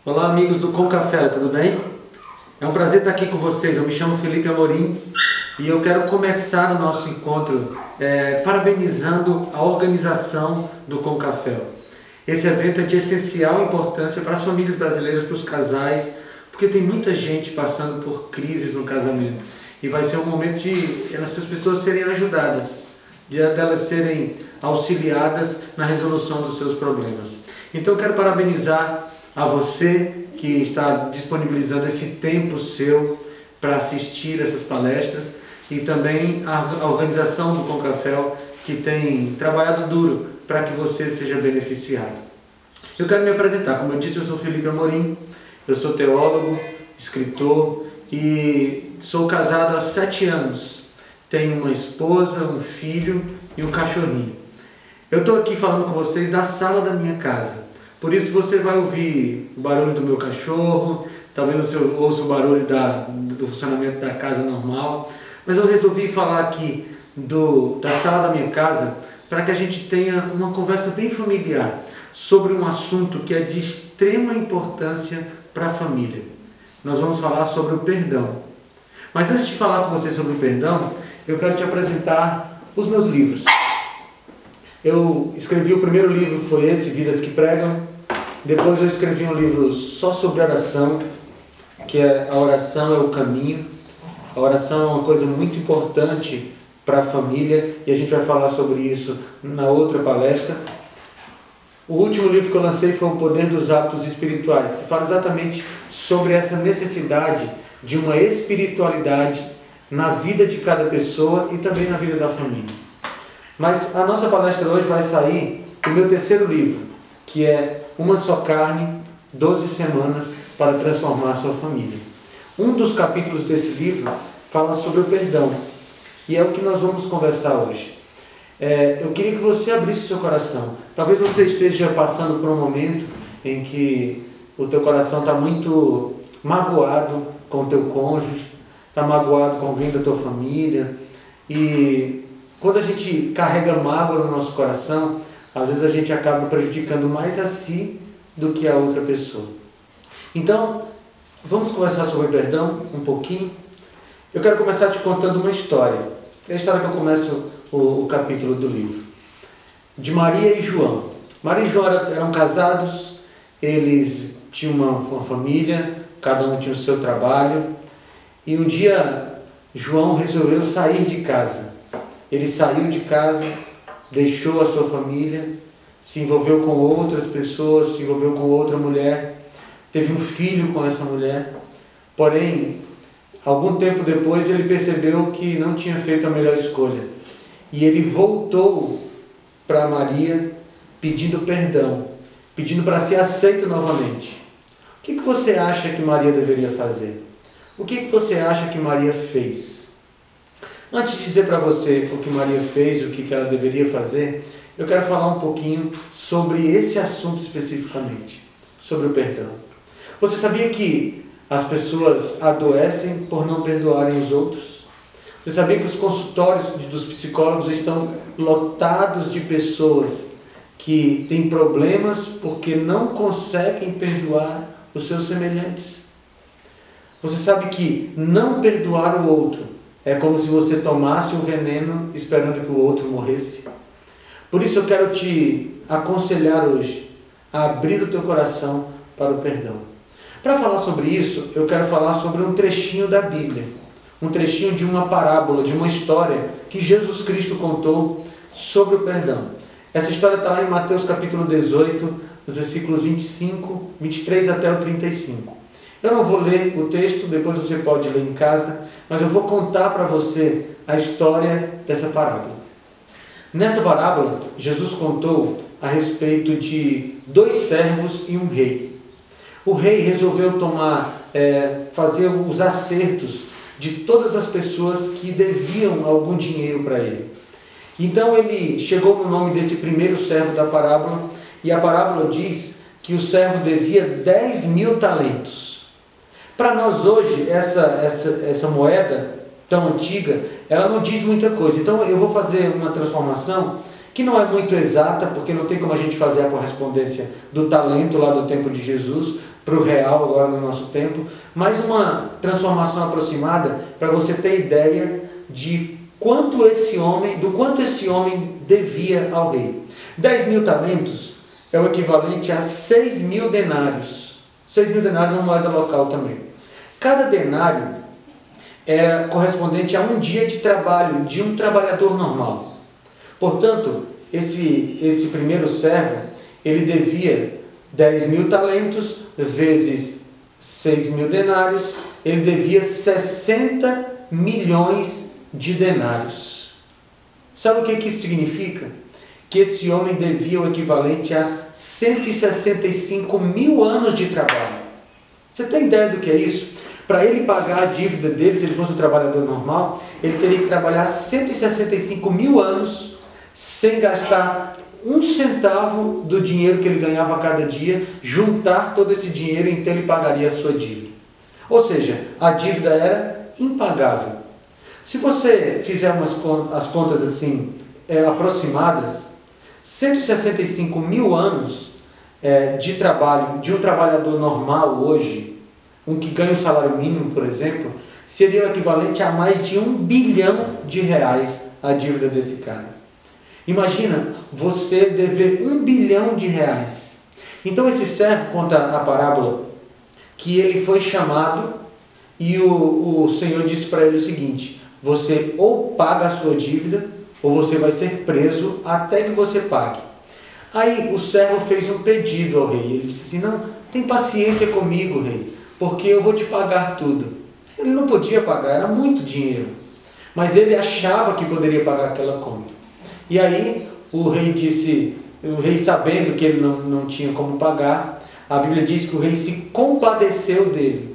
Olá amigos do Com Café, tudo bem? É um prazer estar aqui com vocês. Eu me chamo Felipe Amorim e eu quero começar o nosso encontro parabenizando a organização do Com Café. Esse evento é de essencial importância para as famílias brasileiras, para os casais, porque tem muita gente passando por crises no casamento e vai ser um momento de essas pessoas serem ajudadas, de elas serem auxiliadas na resolução dos seus problemas. Então eu quero parabenizar a você que está disponibilizando esse tempo seu para assistir essas palestras e também a organização do Com Café, que tem trabalhado duro para que você seja beneficiado. Eu quero me apresentar. Como eu disse, eu sou Felipe Amorim, eu sou teólogo, escritor e sou casado há 7 anos. Tenho uma esposa, um filho e um cachorrinho. Eu estou aqui falando com vocês da sala da minha casa. Por isso você vai ouvir o barulho do meu cachorro, talvez você ouça o barulho do funcionamento da casa normal. Mas eu resolvi falar aqui da sala da minha casa para que a gente tenha uma conversa bem familiar sobre um assunto que é de extrema importância para a família. Nós vamos falar sobre o perdão. Mas antes de falar com você sobre o perdão, eu quero te apresentar os meus livros. Eu escrevi o primeiro livro, foi esse, Vidas que Pregam. Depois eu escrevi um livro só sobre oração, que é a oração é o caminho. A oração é uma coisa muito importante para a família e a gente vai falar sobre isso na outra palestra. O último livro que eu lancei foi O Poder dos Hábitos Espirituais, que fala exatamente sobre essa necessidade de uma espiritualidade na vida de cada pessoa e também na vida da família. Mas a nossa palestra hoje vai sair do meu terceiro livro, que é Uma Só Carne, 12 Semanas para Transformar a Sua Família. Um dos capítulos desse livro fala sobre o perdão, e é o que nós vamos conversar hoje. Eu queria que você abrisse seu coração. Talvez você esteja passando por um momento em que o teu coração está muito magoado com o teu cônjuge, está magoado com alguém da tua família, e quando a gente carrega mágoa no nosso coração, às vezes a gente acaba prejudicando mais a si do que a outra pessoa. Então, vamos conversar sobre perdão um pouquinho. Eu quero começar te contando uma história. É a história que eu começo o capítulo do livro. De Maria e João. Maria e João eram casados, eles tinham uma família, cada um tinha o seu trabalho. E um dia, João resolveu sair de casa. Ele saiu de casa, deixou a sua família, se envolveu com outras pessoas, se envolveu com outra mulher, teve um filho com essa mulher. Porém, algum tempo depois ele percebeu que não tinha feito a melhor escolha. E ele voltou para Maria pedindo perdão, pedindo para ser aceito novamente. O que você acha que Maria deveria fazer? O que você acha que Maria fez? Antes de dizer para você o que Maria fez, o que ela deveria fazer, eu quero falar um pouquinho sobre esse assunto especificamente, sobre o perdão. Você sabia que as pessoas adoecem por não perdoarem os outros? Você sabia que os consultórios dos psicólogos estão lotados de pessoas que têm problemas porque não conseguem perdoar os seus semelhantes? Você sabe que não perdoar o outro é como se você tomasse um veneno esperando que o outro morresse. Por isso eu quero te aconselhar hoje a abrir o teu coração para o perdão. Para falar sobre isso, eu quero falar sobre um trechinho da Bíblia. Um trechinho de uma parábola, de uma história que Jesus Cristo contou sobre o perdão. Essa história está lá em Mateus capítulo 18, nos versículos 25, 23 até o 35. Eu não vou ler o texto, depois você pode ler em casa, mas eu vou contar para você a história dessa parábola. Nessa parábola, Jesus contou a respeito de 2 servos e um rei. O rei resolveu fazer os acertos de todas as pessoas que deviam algum dinheiro para ele. Então ele chegou no nome desse primeiro servo da parábola, e a parábola diz que o servo devia 10.000 talentos. Para nós hoje, essa moeda tão antiga, ela não diz muita coisa. Então eu vou fazer uma transformação que não é muito exata, porque não tem como a gente fazer a correspondência do talento lá do tempo de Jesus para o real agora no nosso tempo, mas uma transformação aproximada para você ter ideia de do quanto esse homem devia ao rei. 10.000 talentos é o equivalente a 6.000 denários. 6.000 denários é uma moeda local também. Cada denário é correspondente a um dia de trabalho de um trabalhador normal. Portanto, esse primeiro servo, ele devia 10.000 talentos vezes 6.000 denários, ele devia 60 milhões de denários. Sabe o que isso significa? Que esse homem devia o equivalente a 165 mil anos de trabalho. Você tem ideia do que é isso? Para ele pagar a dívida dele, se ele fosse um trabalhador normal, ele teria que trabalhar 165 mil anos sem gastar um centavo do dinheiro que ele ganhava a cada dia, juntar todo esse dinheiro e então ele pagaria a sua dívida. Ou seja, a dívida era impagável. Se você fizer as contas assim, aproximadas, 165 mil anos de trabalho de um trabalhador normal hoje, um que ganha um salário mínimo, por exemplo, seria o equivalente a mais de 1 bilhão de reais a dívida desse cara. Imagina você dever 1 bilhão de reais. Então esse servo conta a parábola que ele foi chamado e o Senhor disse para ele o seguinte: você ou paga a sua dívida ou você vai ser preso até que você pague. Aí o servo fez um pedido ao rei. Ele disse assim: não, tem paciência comigo, rei, porque eu vou te pagar tudo. Ele não podia pagar, era muito dinheiro, mas ele achava que poderia pagar aquela conta. E aí o rei sabendo que ele não tinha como pagar, a Bíblia diz que o rei se compadeceu dele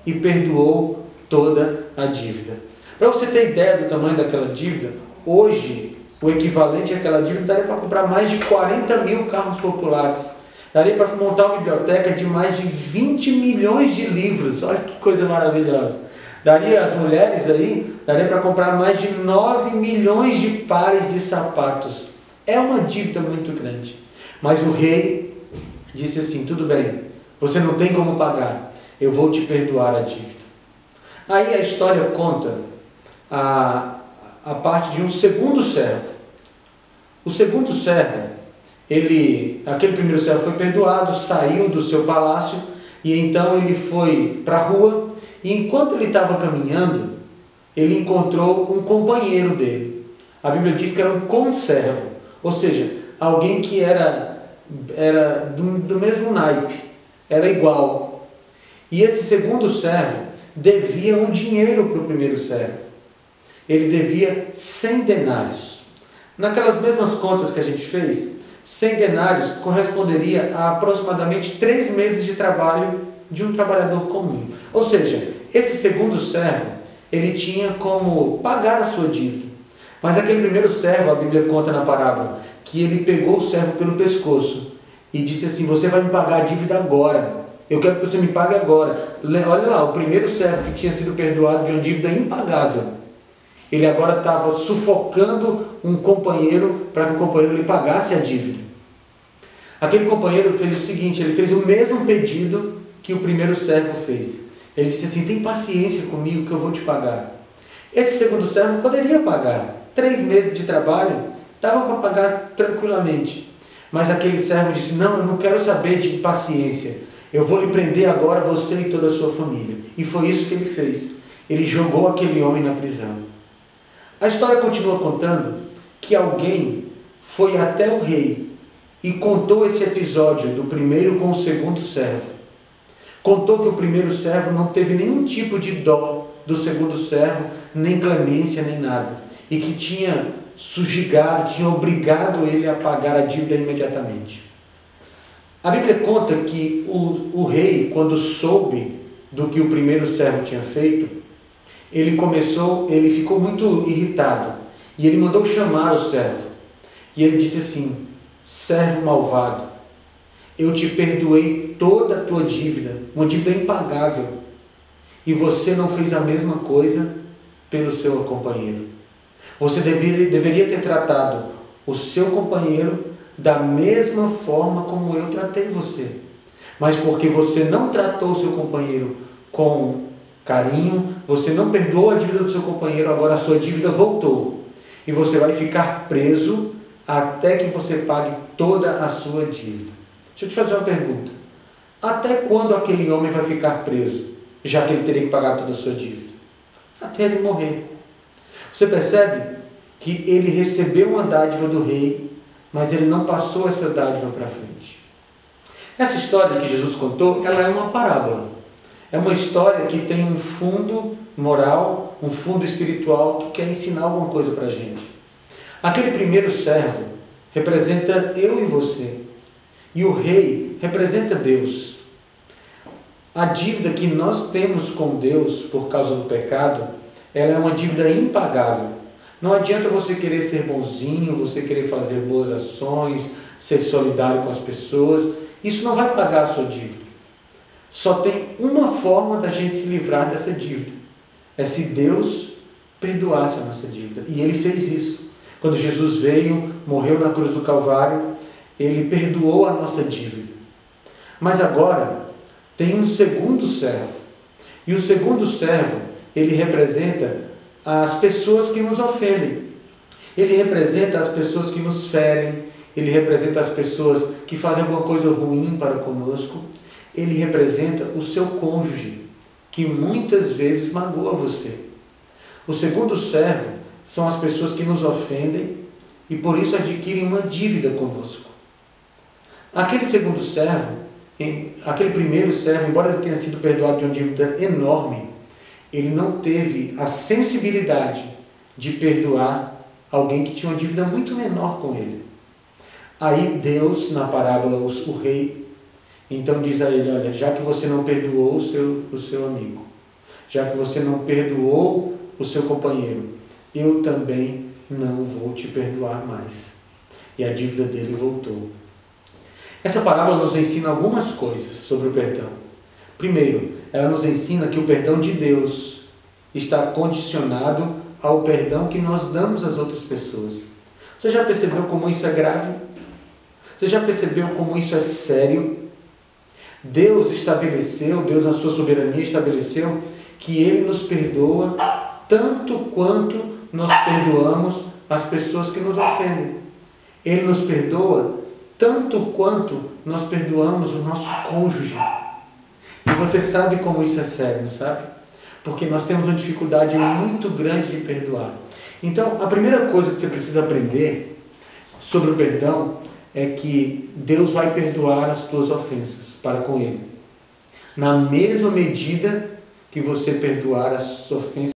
e perdoou toda a dívida. Para você ter ideia do tamanho daquela dívida, hoje o equivalente àquela dívida daria para comprar mais de 40 mil carros populares. Daria para montar uma biblioteca de mais de 20 milhões de livros. Olha que coisa maravilhosa. Daria as mulheres aí, daria para comprar mais de 9 milhões de pares de sapatos. É uma dívida muito grande. Mas o rei disse assim: tudo bem, você não tem como pagar, eu vou te perdoar a dívida. Aí a história conta a parte de um segundo servo. O segundo servo, aquele primeiro servo foi perdoado, saiu do seu palácio e então ele foi para a rua, e enquanto ele estava caminhando, ele encontrou um companheiro dele. A Bíblia diz que era um conservo, ou seja, alguém que era do mesmo naipe, era igual. E esse segundo servo devia um dinheiro para o primeiro servo. Ele devia 100 denários. Naquelas mesmas contas que a gente fez, 100 denários corresponderia a aproximadamente 3 meses de trabalho de um trabalhador comum. Ou seja, esse segundo servo, ele tinha como pagar a sua dívida. Mas aquele primeiro servo, a Bíblia conta na parábola, que ele pegou o servo pelo pescoço e disse assim: você vai me pagar a dívida agora. Eu quero que você me pague agora. Olha lá, o primeiro servo que tinha sido perdoado de uma dívida impagável, ele agora estava sufocando um companheiro para que o companheiro lhe pagasse a dívida. Aquele companheiro fez o seguinte: ele fez o mesmo pedido que o primeiro servo fez. Ele disse assim: tem paciência comigo que eu vou te pagar. Esse segundo servo poderia pagar. 3 meses de trabalho, dava para pagar tranquilamente. Mas aquele servo disse: não, eu não quero saber de paciência. Eu vou lhe prender agora, você e toda a sua família. E foi isso que ele fez. Ele jogou aquele homem na prisão. A história continua contando que alguém foi até o rei e contou esse episódio do primeiro com o segundo servo. Contou que o primeiro servo não teve nenhum tipo de dó do segundo servo, nem clemência, nem nada. E que tinha subjugado, tinha obrigado ele a pagar a dívida imediatamente. A Bíblia conta que o rei, quando soube do que o primeiro servo tinha feito, ele ficou muito irritado. E ele mandou chamar o servo. E ele disse assim: servo malvado, eu te perdoei toda a tua dívida, uma dívida impagável, e você não fez a mesma coisa pelo seu companheiro. Você deveria ter tratado o seu companheiro da mesma forma como eu tratei você. Mas porque você não tratou o seu companheiro com carinho, você não perdoou a dívida do seu companheiro, agora a sua dívida voltou. E você vai ficar preso até que você pague toda a sua dívida. Deixa eu te fazer uma pergunta. Até quando aquele homem vai ficar preso, já que ele teria que pagar toda a sua dívida? Até ele morrer. Você percebe que ele recebeu uma dádiva do rei, mas ele não passou essa dádiva para frente. Essa história que Jesus contou, ela é uma parábola. É uma história que tem um fundo moral, um fundo espiritual que quer ensinar alguma coisa para a gente. Aquele primeiro servo representa eu e você. E o rei representa Deus. A dívida que nós temos com Deus por causa do pecado, ela é uma dívida impagável. Não adianta você querer ser bonzinho, você querer fazer boas ações, ser solidário com as pessoas. Isso não vai pagar a sua dívida. Só tem uma forma da gente se livrar dessa dívida. É se Deus perdoasse a nossa dívida. E Ele fez isso. Quando Jesus veio, morreu na cruz do Calvário, Ele perdoou a nossa dívida. Mas agora tem um segundo servo. E o segundo servo, ele representa as pessoas que nos ofendem. Ele representa as pessoas que nos ferem. Ele representa as pessoas que fazem alguma coisa ruim para conosco. Ele representa o seu cônjuge, que muitas vezes magoa você. O segundo servo são as pessoas que nos ofendem e por isso adquirem uma dívida conosco. Aquele segundo servo, aquele primeiro servo, embora ele tenha sido perdoado de uma dívida enorme, ele não teve a sensibilidade de perdoar alguém que tinha uma dívida muito menor com ele. Aí Deus, na parábola, o rei, então diz a ele, olha, já que você não perdoou o seu amigo, já que você não perdoou o seu companheiro, eu também não vou te perdoar mais. E a dívida dele voltou. Essa parábola nos ensina algumas coisas sobre o perdão. Primeiro, ela nos ensina que o perdão de Deus está condicionado ao perdão que nós damos às outras pessoas. Você já percebeu como isso é grave? Você já percebeu como isso é sério? Deus na sua soberania estabeleceu que Ele nos perdoa tanto quanto nós perdoamos as pessoas que nos ofendem. Ele nos perdoa tanto quanto nós perdoamos o nosso cônjuge. E você sabe como isso é sério, não sabe? Porque nós temos uma dificuldade muito grande de perdoar. Então, a primeira coisa que você precisa aprender sobre o perdão é que Deus vai perdoar as tuas ofensas para com Ele. Na mesma medida que você perdoar as ofensas